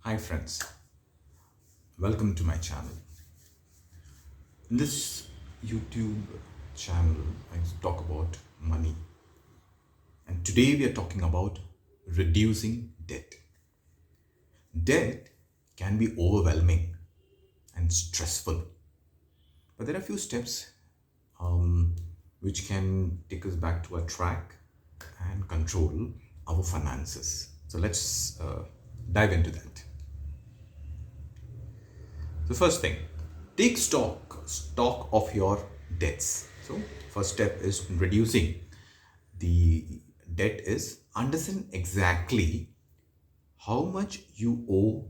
Hi friends, welcome to my channel. In this YouTube channel, I talk about money, and today we are talking about reducing debt. Debt can be overwhelming and stressful, but there are a few steps which can take us back to a track and control our finances. So let's dive into that. The first thing, take stock of your debts. So first step is reducing the debt is understand exactly how much you owe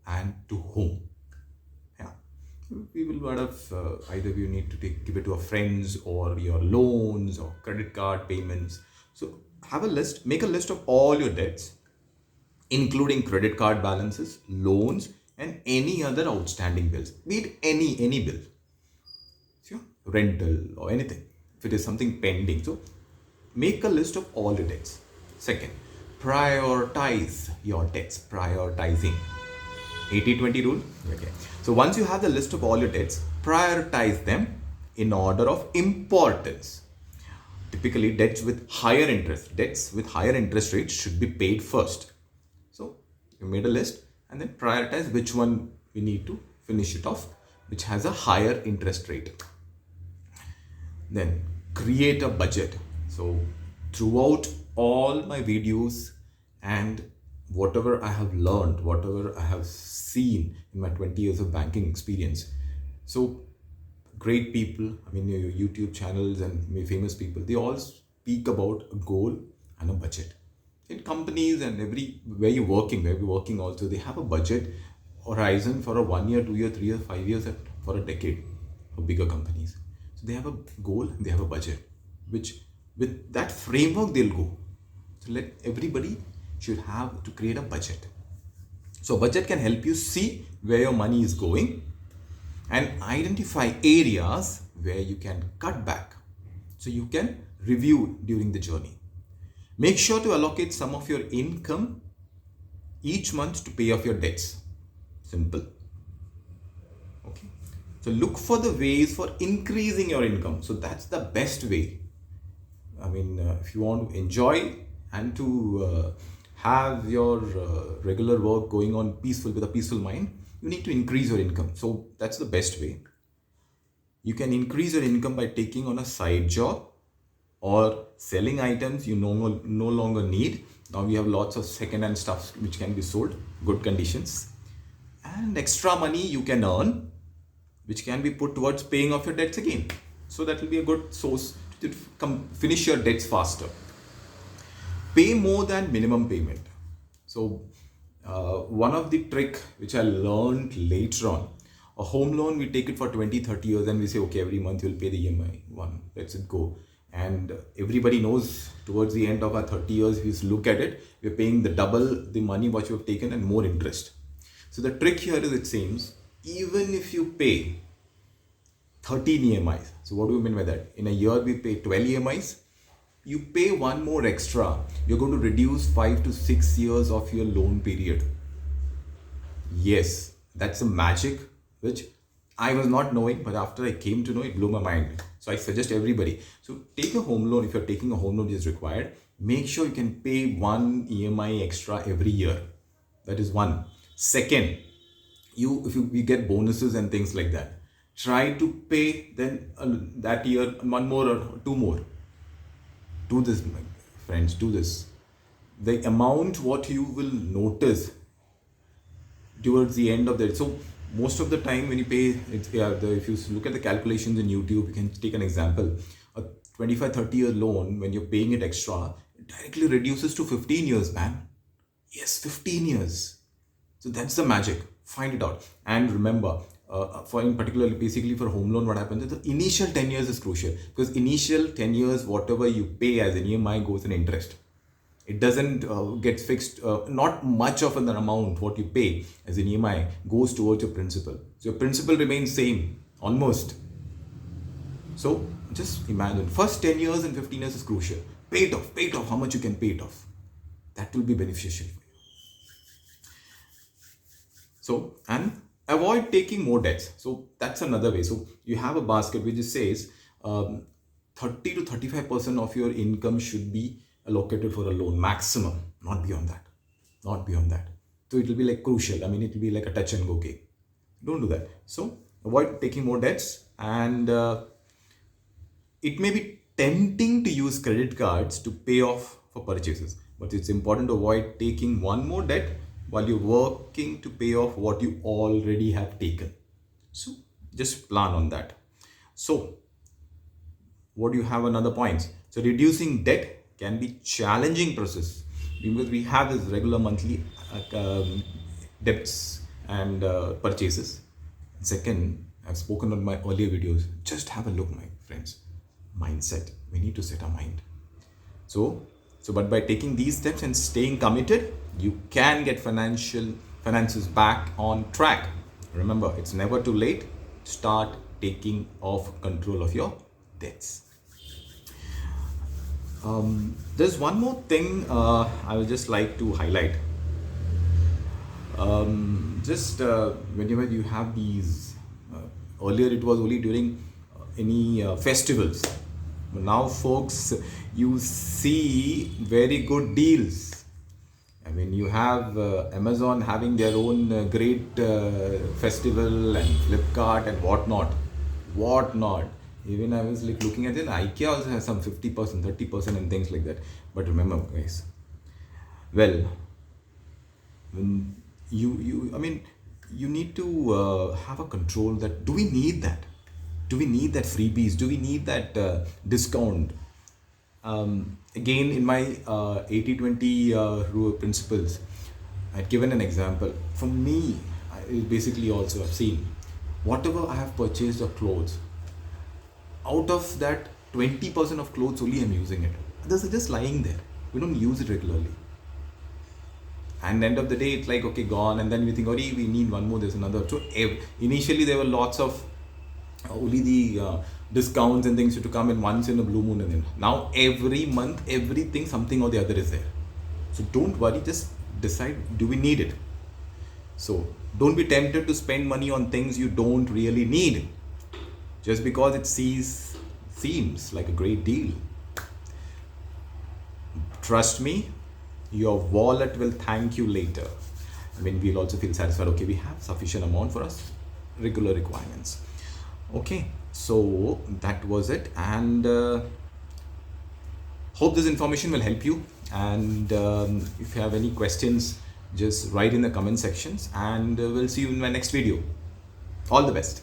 and to whom. Yeah, we will lot of either you need to give it to a friends or your loans or credit card payments. So have a list, make a list of all your debts, including credit card balances, loans, and any other outstanding bills. Be it any bill, sure, rental or anything. If it is something pending, so make a list of all your debts. Second, prioritize your debts. Prioritizing 80-20 rule. Okay. So once you have the list of all your debts, prioritize them in order of importance. Typically, debts with higher interest rates should be paid first. So you made a list and then prioritize which one we need to finish it off, which has a higher interest rate. Then create a budget. So throughout all my videos and whatever I have learned, whatever I have seen in my 20 years of banking experience, so great people, I mean your YouTube channels and famous people, they all speak about a goal and a budget. In companies and where we're working also, they have a budget horizon for a 1 year, 2 year, 3 year, 5 years, and for a decade for bigger companies. So they have a goal, they have a budget, which with that framework they'll go. So let everybody should have to create a budget. So budget can help you see where your money is going and identify areas where you can cut back. So you can review during the journey. Make sure to allocate some of your income each month to pay off your debts. Simple. Okay. So look for the ways for increasing your income. So that's the best way. I mean, if you want to enjoy and to have your regular work going on with a peaceful mind, you need to increase your income. So that's the best way. You can increase your income by taking on a side job or selling items you no longer need. Now we have lots of second-hand stuff which can be sold, good conditions, and extra money you can earn, which can be put towards paying off your debts again. So that will be a good source to finish your debts faster. Pay more than minimum payment. So one of the trick which I learned later on, a home loan, we take it for 20-30 years and we say, okay, every month you'll pay the EMI one, let's it go. And everybody knows towards the end of our 30 years, if you look at it, we're paying the double the money what you have taken and more interest. So the trick here is, it seems, even if you pay 13 EMIs, so what do we mean by that? In a year, we pay 12 EMIs. You pay one more extra, you're going to reduce 5 to 6 years of your loan period. Yes, that's a magic which I was not knowing, but after I came to know, it blew my mind. So I suggest everybody. So take a home loan. If you're taking a home loan which is required, make sure you can pay one EMI extra every year. That is one. Second, if you get bonuses and things like that, try to pay then that year one more or two more. Do this, my friends, do this. The amount what you will notice towards the end of that. So most of the time when you pay, if you look at the calculations in YouTube, you can take an example. A 25-30 year loan, when you're paying it extra, it directly reduces to 15 years, man. Yes, 15 years. So that's the magic. Find it out. And remember, for in particular, basically for home loan, what happens is the initial 10 years is crucial, because initial 10 years, whatever you pay as an EMI goes in interest. It doesn't get fixed, not much of an amount what you pay as an EMI goes towards your principal. So your principal remains same, almost. So just imagine, first 10 years and 15 years is crucial. Pay it off, how much you can pay it off. That will be beneficial for you. So, and avoid taking more debts. So that's another way. So you have a basket which just says 30 to 35% of your income should be allocated for a loan maximum, not beyond that. Not beyond that. So it will be like crucial. I mean, it will be like a touch and go game. Don't do that. So avoid taking more debts, and it may be tempting to use credit cards to pay off for purchases, but it's important to avoid taking one more debt while you're working to pay off what you already have taken. So just plan on that. So what do you have another points? So reducing debt can be challenging process because we have this regular monthly debts and purchases. Second, I've spoken on my earlier videos. Just have a look, my friends. Mindset. We need to set our mind. But by taking these steps and staying committed, you can get finances back on track. Remember, it's never too late. Start taking off control of your debts. There's one more thing I would just like to highlight. Whenever you have these, earlier it was only during any festivals. But now, folks, you see very good deals. I mean, you have Amazon having their own great festival, and Flipkart and whatnot. Even I was like looking at it, IKEA also has some 50%, 30% and things like that. But remember, guys, well, when you need to have a control that do we need that? Do we need that freebies? Do we need that discount? Again, in my 80-20 rule principles, I'd given an example. For me, basically also I've seen whatever I have purchased of clothes, out of that 20% of clothes only I'm using it. Others are just lying there. We don't use it regularly. And end of the day, it's like, okay, gone. And then we think, oh, we need one more, there's another. So initially there were lots of only the discounts and things to come in once in a blue moon. And then now every month, everything, something or the other is there. So don't worry, just decide, do we need it? So don't be tempted to spend money on things you don't really need, just because it seems like a great deal. Trust me, your wallet will thank you later. I mean, we'll also feel satisfied. Okay, we have sufficient amount for us regular requirements. Okay, so that was it, and hope this information will help you. And if you have any questions, just write in the comment sections, and we'll see you in my next video. All the best.